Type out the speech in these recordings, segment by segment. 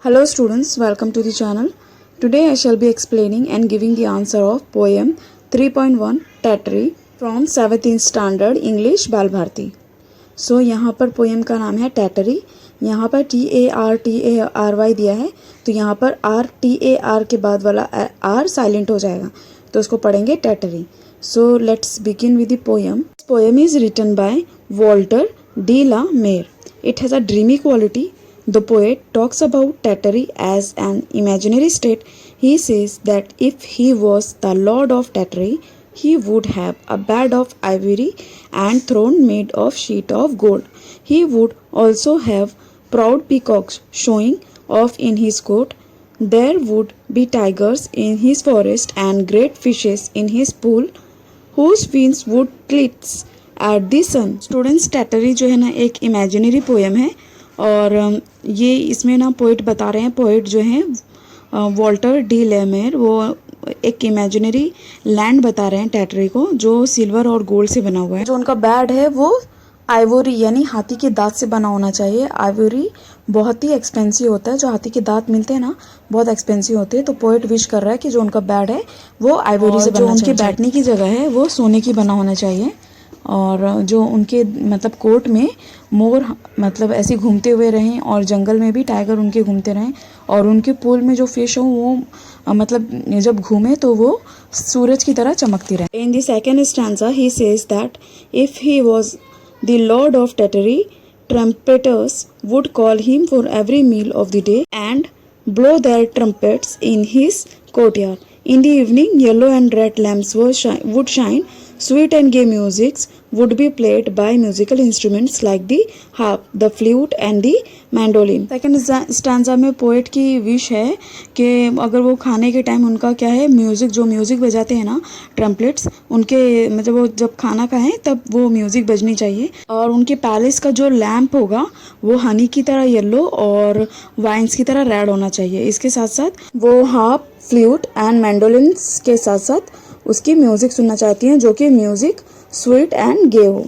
Hello students, welcome to the channel. Today I shall be explaining and giving the answer of poem 3.1 Tattery from 7th standard English बाल Bharti. So यहाँ पर poem का नाम है टैटरी. यहाँ पर TARTARY दिया है, तो यहाँ पर RTAR के बाद वाला R साइलेंट हो जाएगा, तो उसको पढ़ेंगे टैटरी. So let's begin with the poem. This poem is written by Walter de la Mare. It has a dreamy quality. The poet talks about Tattery as an imaginary state. He says that if he was the lord of Tattery, he would have a bed of ivory and throne made of sheet of gold. He would also have proud peacocks showing off in his court. There would be tigers in his forest and great fishes in his pool, whose fins would glitz at the sun. Students, Tattery जो है ना एक imaginary poem है, और ये इसमें ना poet बता रहे हैं, पोइट जो हैं वॉल्टर डी ले मेयर, वो एक इमेजिनरी लैंड बता रहे हैं टैटरी को, जो सिल्वर और गोल्ड से बना हुआ है. जो उनका बेड है वो आइवोरी यानी हाथी के दांत से बना होना चाहिए. आइवोरी बहुत ही एक्सपेंसिव होता है, जो हाथी के दांत मिलते हैं ना बहुत एक्सपेंसिव होते हैं. तो पोइट विश कर रहा है कि जो उनका बेड है वो आइवोरी से बना, जो उनके बैठने की जगह है वो सोने की बना होना चाहिए, और जो उनके मतलब कोर्ट में मोर मतलब ऐसे घूमते हुए रहें, और जंगल में भी टाइगर उनके घूमते रहें, और उनके पूल में जो फिश हो वो मतलब जब घूमे तो वो सूरज की तरह चमकती रहे. In the second stanza he says that if he was the lord of Tartary, trumpeters would call him for every meal of the day and blow their trumpets in his courtyard. In the evening, yellow and red lamps would shine. Sweet and gay musics would be played by musical instruments like the harp, the flute and the mandolin. Second stanza में poet की wish है कि अगर वो खाने के time उनका क्या है, म्यूज़िक जो म्यूज़िक बजाते हैं ना ट्रम्पलेट्स, उनके मतलब वो जब खाना खाएं तब वो म्यूज़िक बजनी चाहिए. और उनके पैलेस का जो लैम्प होगा वो हनी की तरह येलो और वाइन्स की तरह रेड होना चाहिए. इसके साथ साथ वो हार्प, फ्लूट एंड मैंडोलिन्स के साथ साथ उसकी म्यूजिक सुनना चाहती हैं, जो कि म्यूजिक स्वीट एंड गे हो.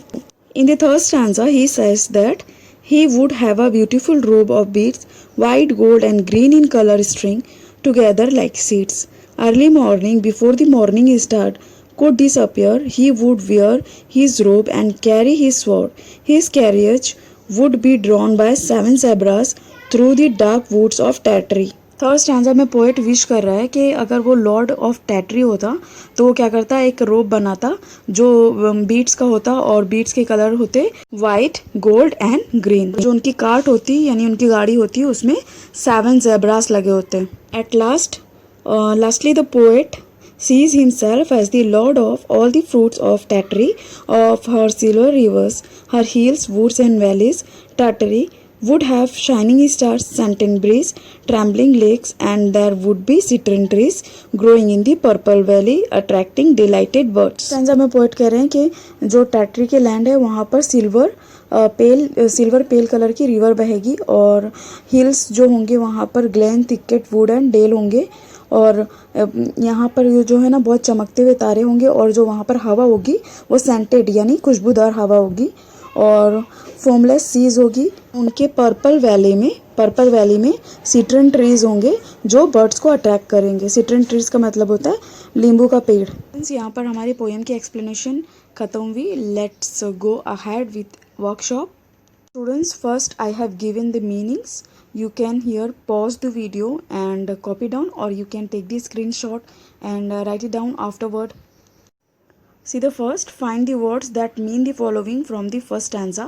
In the third stanza he says that he would have a beautiful robe of beads, white, gold and green in colour string together like seeds. Early morning before the morning start could disappear, he would wear his robe and carry his sword. His carriage would be drawn by 7 zebras through the dark woods of Tattery. Third stanza में poet wish कर रहा है कि अगर वो Lord of टैटरी होता तो वो क्या करता, एक रोब बनाता जो बीट्स का होता, और बीट्स के कलर होते वाइट, गोल्ड एंड ग्रीन. जो उनकी कार्ट होती यानी उनकी गाड़ी होती उसमें 7 जेब्रास लगे होते. At lastly the poet sees himself as the lord of all the fruits of Tattery, of her silver rivers, her hills, woods and valleys. Tattery would have shining stars, scented breeze, trembling lakes, and there would be citron trees growing in the purple valley, attracting delighted birds. Stanza में poet कह रहे हैं कि जो टैटरी के land है वहाँ पर सिल्वर पेल कलर की रिवर बहेगी, और हिल्स जो होंगे वहाँ पर glen, thicket, wood and dale होंगे, और यहाँ पर जो है ना बहुत चमकते हुए तारे होंगे, और जो वहाँ पर हवा होगी वो सेंटेड यानी खुशबूदार हवा होगी, और फोमलेस सीज होगी. उनके पर्पल वैली में सिट्रन ट्रीज होंगे जो बर्ड्स को अट्रैक्ट करेंगे. सिट्रन ट्रीज का मतलब होता है नींबू का पेड़. यहाँ पर हमारी पोएम की एक्सप्लेनेशन खत्म हुई. Let's go ahead with workshop. Students, first I have given the meanings. You can here pause the video and copy down, or you can take the screenshot and write it down afterward. See the first, find the words that mean the following from the first stanza.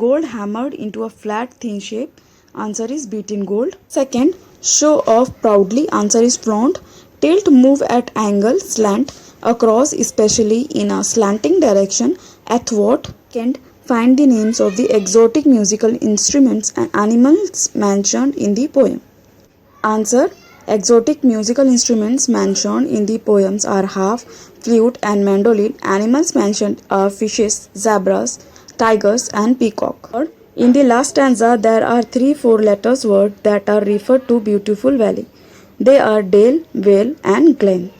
Gold hammered into a flat thin shape. Answer is beaten gold. Second, show off proudly. Answer is flaunt. Tilt, move at angle, slant, across, especially in a slanting direction, athwart. Second, find the names of the exotic musical instruments and animals mentioned in the poem. Answer, exotic musical instruments mentioned in the poems are harp, flute and mandolin. Animals mentioned are fishes, zebras, tigers and peacock. In the last stanza, there are 3 4-letter words that are referred to beautiful valley. They are dale, vale and glen.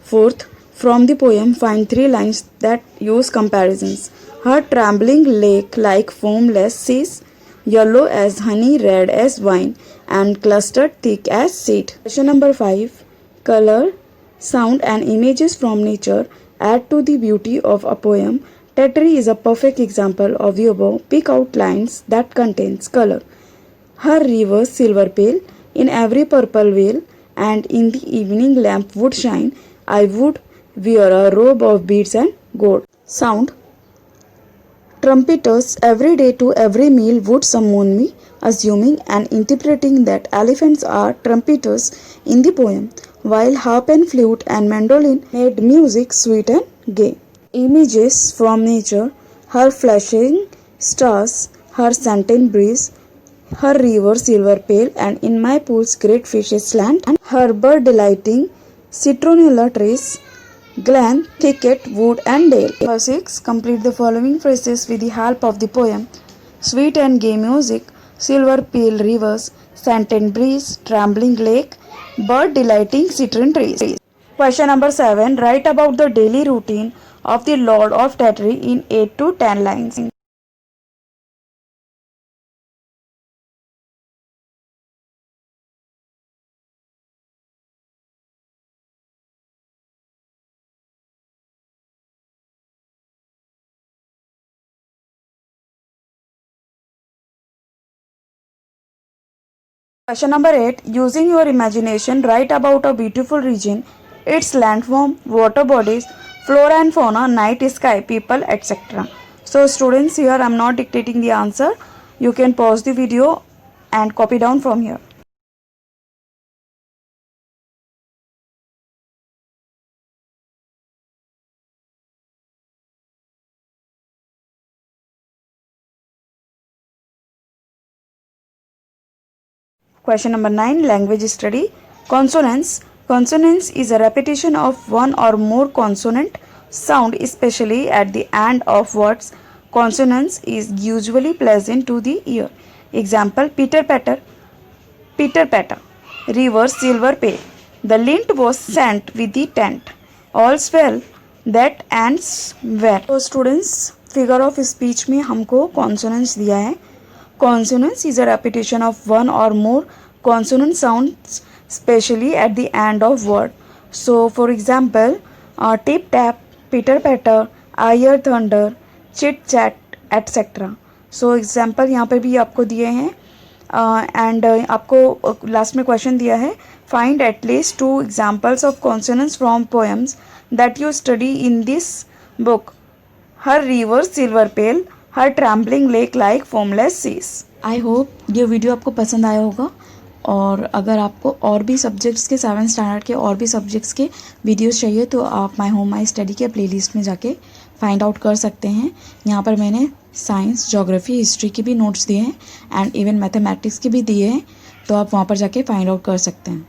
Fourth, from the poem, find 3 lines that use comparisons. Her trembling lake like foamless seas, yellow as honey, red as wine, and clustered thick as seed. Question number 5. Color, sound and images from nature add to the beauty of a poem. Tetteri is a perfect example of the above. Pick out lines that contains color. Her river silver pale, in every purple veil, and in the evening lamp would shine. I would wear a robe of beads and gold. Sound, trumpeters every day to every meal would summon me, assuming and interpreting that elephants are trumpeters in the poem, while harp and flute and mandolin made music sweet and gay. Images from nature, her flashing stars, her scented breeze, her river silver pale, and in my pools great fishes slant, and her bird delighting citronella trees, glen, thicket, wood, and dale. Number 6. Complete the following phrases with the help of the poem. Sweet and gay music, silver pale rivers, scented breeze, trembling lake, bird delighting citron trees. Question number 7. Write about the daily routine of the Lord of Tetteri in 8 to 10 lines. Question number 8. Using your imagination, write about a beautiful region, its landform, water bodies, flora and fauna, night sky, people, etc. So students, here I am not dictating the answer. You can pause the video and copy down from here. Question number 9. Language study. Consonants. Consonance is a repetition of one or more consonant sound, especially at the end of words. Consonance is usually pleasant to the ear. Example: Peter Patter, Peter Patter. River silver pale. The lint was sent with the tent. All's well that ends well. तो students, figure of speech में हमको consonants दिया है. Consonance is a repetition of one or more consonant sounds, especially at the end of word. So, for example, tip tap, pitter patter, I hear thunder, chit chat, etc. So, example यहाँ पे भी आपको दिए हैं and आपको last में question दिया है. Find at least 2 examples of consonants from poems that you study in this book. Her river silver pale, her trampling lake like foamless seas. I hope ये वीडियो आपको पसंद आया होगा, और अगर आपको और भी सब्जेक्ट्स के 7th स्टैंडर्ड के और भी सब्जेक्ट्स के वीडियोस चाहिए तो आप माई होम माई स्टडी के प्लेलिस्ट में जाके फाइंड आउट कर सकते हैं. यहाँ पर मैंने साइंस, ज्योग्राफी, हिस्ट्री के भी नोट्स दिए हैं एंड इवन मैथमेटिक्स के भी दिए हैं, तो आप वहाँ पर जाके फाइंड आउट कर सकते हैं.